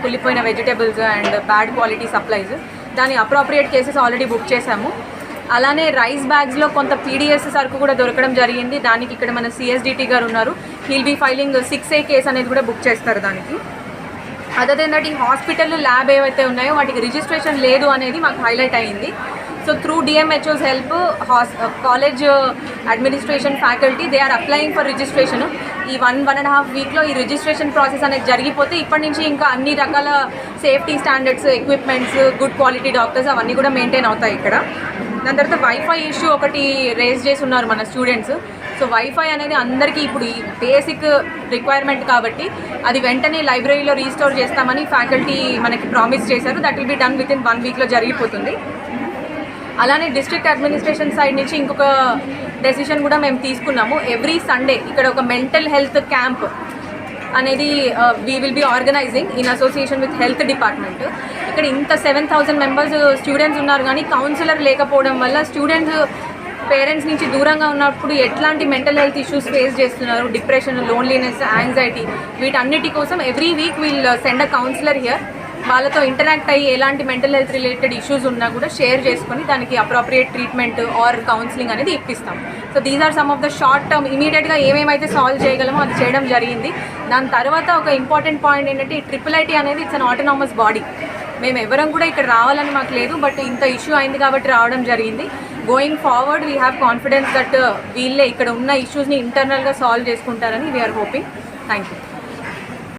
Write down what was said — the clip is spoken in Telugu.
కుళ్ళిపోయిన vegetables and bad quality supplies. దాని అప్రోప్రియేట్ కేసెస్ ఆల్రెడీ బుక్ చేశాము. అలానే రైస్ బ్యాగ్స్లో కొంత పీడిఎస్ సరుకు కూడా దొరకడం జరిగింది. దానికి ఇక్కడ మన సిఎస్డిటీ గారు ఉన్నారు. He'll be filing 6A case అనేది కూడా బుక్ చేస్తారు దానికి. అదర్ దెన్ దట్ ఈ హాస్పిటల్ ల్యాబ్ ఏవైతే ఉన్నాయో వాటికి రిజిస్ట్రేషన్ లేదు అనేది మాకు హైలైట్ అయ్యింది. So through DMHOs help college administration faculty they are applying for registration. ఈ 1.5 వీక్లో ఈ రిజిస్ట్రేషన్ ప్రాసెస్ అనేది జరిగిపోతే ఇప్పటి నుంచి ఇంకా అన్ని రకాల safety standards, equipments, good quality doctors అవన్నీ కూడా మెయింటైన్ అవుతాయి ఇక్కడ. దాని తర్వాత వైఫై ఇష్యూ ఒకటి రేజ్ చేసి ఉన్నారు మన స్టూడెంట్స్. సో వైఫై అనేది అందరికీ ఇప్పుడు ఈ బేసిక్ రిక్వైర్మెంట్ కాబట్టి అది వెంటనే లైబ్రరీలో రీస్టోర్ చేస్తామని ఫ్యాకల్టీ మనకి ప్రామిస్ చేశారు. That will be done with in 1 వీక్లో జరిగిపోతుంది. అలానే డిస్ట్రిక్ట్ అడ్మినిస్ట్రేషన్ సైడ్ నుంచి ఇంకొక డెసిషన్ కూడా మేము తీసుకున్నాము. ఎవ్రీ సండే ఇక్కడ ఒక మెంటల్ హెల్త్ క్యాంప్ అనేది we will be organizing in association with health department. ఇక్కడ ఇంత 7,000 మెంబర్స్ స్టూడెంట్స్ ఉన్నారు కానీ కౌన్సిలర్ లేకపోవడం వల్ల స్టూడెంట్స్ పేరెంట్స్ నుంచి దూరంగా ఉన్నప్పుడు ఎట్లాంటి మెంటల్ హెల్త్ ఇష్యూస్ ఫేస్ చేస్తున్నారు, డిప్రెషన్, లోన్లీనెస్, యాంగ్జైటీ, వీటన్నిటి కోసం every week wheel send a counsellor here. వాళ్ళతో ఇంటరాక్ట్ అయ్యి ఎలాంటి మెంటల్ హెల్త్ రిలేటెడ్ ఇష్యూస్ ఉన్నా కూడా షేర్ చేసుకొని దానికి అప్రోప్రియేట్ ట్రీట్మెంట్ ఆర్ కౌన్సిలింగ్ అనేది ఇప్పిస్తాం. So these are some of the short term ఇమీడియట్గా ఏమేమైతే సాల్వ్ చేయగలమో అది చేయడం జరిగింది. దాని తర్వాత ఒక ఇంపార్టెంట్ పాయింట్ ఏంటంటే ఈ IIIT అనేది ఇట్స్ అన్ ఆటోనామస్ బాడీ. మేము ఎవరం కూడా ఇక్కడ రావాలని మాకు లేదు, బట్ ఇంత ఇష్యూ అయింది కాబట్టి రావడం జరిగింది. Going forward we have confidence that వీళ్ళే ఇక్కడ ఉన్న ఇష్యూస్ని ఇంటర్నల్గా సాల్వ్ చేసుకుంటారని వీఆర్ హోపింగ్. Thank you.